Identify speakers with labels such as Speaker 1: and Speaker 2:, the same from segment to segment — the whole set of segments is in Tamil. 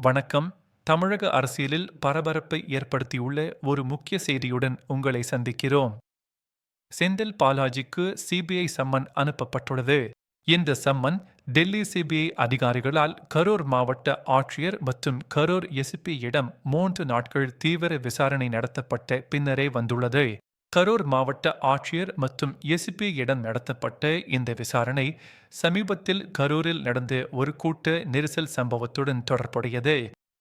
Speaker 1: வணக்கம். தமிழக அரசியலில் பரபரப்பை ஏற்படுத்தியுள்ள ஒரு முக்கிய செய்தியுடன் உங்களை சந்திக்கிறோம். செந்தில் பாலாஜிக்கு சிபிஐ சம்மன் அனுப்பப்பட்டுள்ளது. இந்த சம்மன் டெல்லி சிபிஐ அதிகாரிகளால் கரூர் மாவட்ட ஆட்சியர் மற்றும் கரூர் எஸ்பியிடம் 3 நாட்கள் தீவிர விசாரணை நடத்தப்பட்ட பின்னரே வந்துள்ளது. கரூர் மாவட்ட ஆட்சியர் மற்றும் எஸ்பியிடம் நடத்தப்பட்ட இந்த விசாரணை சமீபத்தில் கரூரில் நடந்த ஒரு கூட்ட நெரிசல் சம்பவத்துடன் தொடர்புடையது.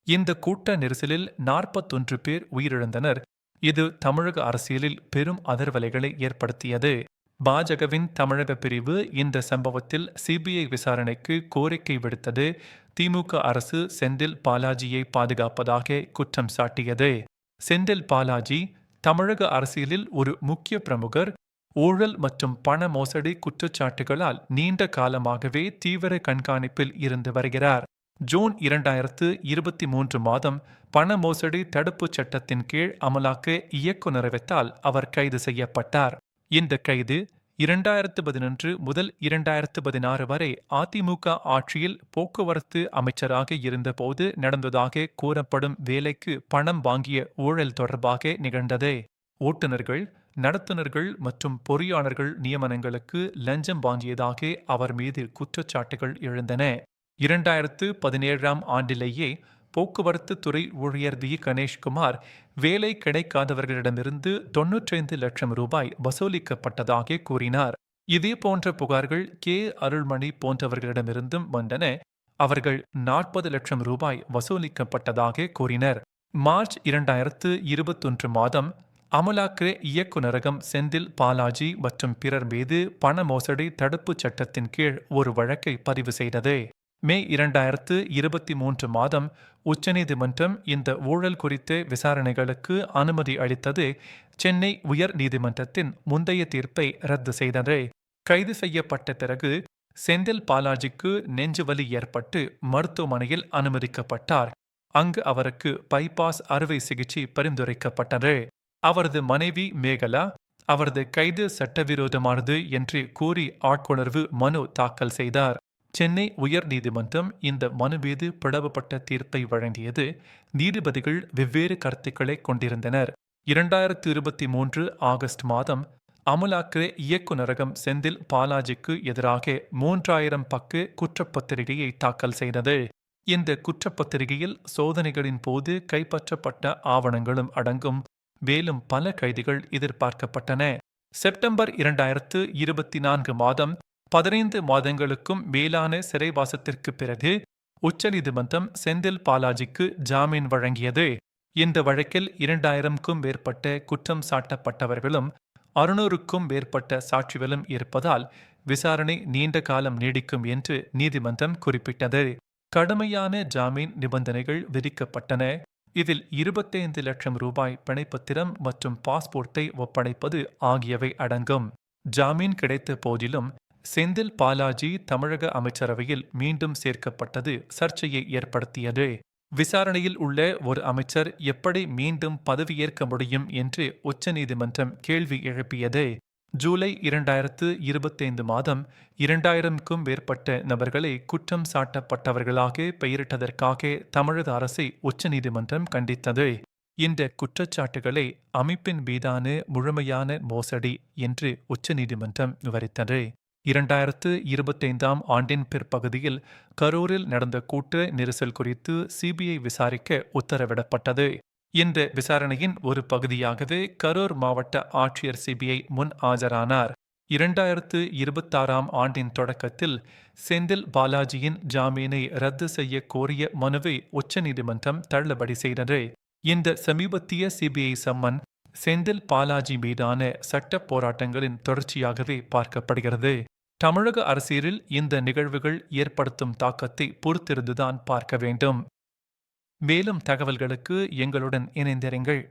Speaker 1: இந்த கூட்ட நெரிசலில் 41 பேர் உயிரிழந்தனர். இது தமிழக அரசியலில் பெரும் அதிர்வலைகளை ஏற்படுத்தியது. பாஜகவின் தமிழக பிரிவு இந்த சம்பவத்தில் சிபிஐ விசாரணைக்கு கோரிக்கை விடுத்தது. திமுக அரசு செந்தில் பாலாஜியை பாதுகாப்பதாக குற்றம் சாட்டியது. செந்தில் பாலாஜி தமிழக அரசியலில் ஒரு முக்கிய பிரமுகர். ஊழல் மற்றும் பண மோசடி குற்றச்சாட்டுகளால் நீண்ட காலமாகவே தீவிர கண்காணிப்பில் இருந்து வருகிறார். ஜூன் 2023 மாதம் பண மோசடி தடுப்புச் சட்டத்தின் கீழ் அமலாக்க இயக்குநரகத்தால் அவர் கைது செய்யப்பட்டார். இந்த கைது 2011 முதல் 2016 வரை அதிமுக ஆட்சியில் போக்குவரத்து அமைச்சராக இருந்தபோது நடந்ததாக கூறப்படும் வேலைக்கு பணம் வாங்கிய ஊழல் தொடர்பாக நிகழ்ந்தது. ஓட்டுநர்கள், நடத்துனர்கள் மற்றும் பொறியாளர்கள் நியமனங்களுக்கு லஞ்சம் வாங்கியதாக அவர் மீது குற்றச்சாட்டுகள் எழுந்தன. 2017ஆம் ஆண்டிலேயே போக்குவரத்து துறை ஊழியர் வி. கணேஷ்குமார் வேலை கிடைக்காதவர்களிடமிருந்து 95 லட்சம் ரூபாய் வசூலிக்கப்பட்டதாக கூறினார். இதேபோன்ற புகார்கள் கே. அருள்மணி போன்றவர்களிடமிருந்தும் வந்தன. அவர்கள் 40 லட்சம் ரூபாய் வசூலிக்கப்பட்டதாக கூறினர். மார்ச் 2021 மாதம் அமலாக்க இயக்குநரகம் செந்தில் பாலாஜி மற்றும் பிறர் மீது பண மோசடி தடுப்புச் சட்டத்தின் கீழ் ஒரு வழக்கை பதிவு செய்தது. மே 2023 மாதம் உச்சநீதிமன்றம் இந்த ஊழல் குறித்த விசாரணைகளுக்கு அனுமதி அளித்தது. சென்னை உயர் நீதிமன்றத்தின் முந்தைய தீர்ப்பை ரத்து செய்தது. கைது செய்யப்பட்ட பிறகு செந்தில் பாலாஜிக்கு நெஞ்சுவலி ஏற்பட்டு மருத்துவமனையில் அனுமதிக்கப்பட்டார். அங்கு அவருக்கு பைபாஸ் அறுவை சிகிச்சை பரிந்துரைக்கப்பட்டது. அவரது மனைவி மேகலா அவரது கைது சட்டவிரோதமானது என்று கூறி ஆட்கொணர்வு மனு தாக்கல் செய்தார். சென்னை உயர் நீதிமன்றம் இந்த மனு மீது பிளவுபட்ட தீர்ப்பை வழங்கியது. நீதிபதிகள் வெவ்வேறு கருத்துக்களை கொண்டிருந்தனர். 2023 ஆகஸ்ட் மாதம் அமலாக்க இயக்குநரகம் செந்தில் பாலாஜிக்கு எதிராக 3000 பக்க குற்றப்பத்திரிகையை தாக்கல் செய்தது. இந்த குற்றப்பத்திரிகையில் சோதனைகளின் போது கைப்பற்றப்பட்ட ஆவணங்களும் அடங்கும். மேலும் பல கைதிகள் எதிர்பார்க்கப்பட்டன. செப்டம்பர் 2024 மாதம் 15 மாதங்களுக்கும் மேலான சிறைவாசத்திற்கு பிறகு உச்சநீதிமன்றம் செந்தில் பாலாஜிக்கு ஜாமீன் வழங்கியது. இந்த வழக்கில் 2000க்கும் மேற்பட்ட குற்றம் சாட்டப்பட்டவர்களும் 600க்கும் மேற்பட்ட சாட்சிகளும் இருப்பதால் விசாரணை நீண்ட காலம் நீடிக்கும் என்று நீதிமன்றம் குறிப்பிட்டது. கடுமையான ஜாமீன் நிபந்தனைகள் விதிக்கப்பட்டன. இதில் 25 லட்சம் ரூபாய் பிணைப்பத்திரம் மற்றும் பாஸ்போர்ட்டை ஒப்படைப்பது ஆகியவை அடங்கும். ஜாமீன் கிடைத்த போதிலும் செந்தில் பாலாஜி தமிழக அமைச்சரவையில் மீண்டும் சேர்க்கப்பட்டது சர்ச்சையை ஏற்படுத்தியது. விசாரணையில் உள்ள ஒரு அமைச்சர் எப்படி மீண்டும் பதவியேற்க முடியும் என்று உச்சநீதிமன்றம் கேள்வி எழுப்பியது. ஜூலை 2025 மாதம் 2000க்கும் மேற்பட்ட நபர்களை குற்றம் சாட்டப்பட்டவர்களாக பெயரிட்டதற்காக தமிழக அரசை உச்சநீதிமன்றம் கண்டித்தது. இந்த குற்றச்சாட்டுகளை அமைப்பின் மீதான முழுமையான மோசடி என்று உச்சநீதிமன்றம் விவரித்தது. 2025ஆம் ஆண்டின் பிற்பகுதியில் கரூரில் நடந்த கூட்ட நெரிசல் குறித்து சிபிஐ விசாரிக்க உத்தரவிடப்பட்டது. இந்த விசாரணையின் ஒரு பகுதியாகவே கரூர் மாவட்ட ஆட்சியர் சிபிஐ முன் ஆஜரானார். 2026ஆம் ஆண்டின் தொடக்கத்தில் செந்தில் பாலாஜியின் ஜாமீனை ரத்து செய்ய கோரிய மனுவை உச்சநீதிமன்றம் தள்ளுபடி செய்தது. இந்த சமீபத்திய சிபிஐ சம்மன் செந்தில் பாலாஜி மீதான சட்ட போராட்டங்களின் தொடர்ச்சியாகவே பார்க்கப்படுகிறது. தமிழக அரசியலில் இந்த நிகழ்வுகள் ஏற்படுத்தும் தாக்கத்தை பொறுத்திருந்துதான் பார்க்க வேண்டும். மேலும் தகவல்களுக்கு எங்களுடன் இணைந்திருங்கள்.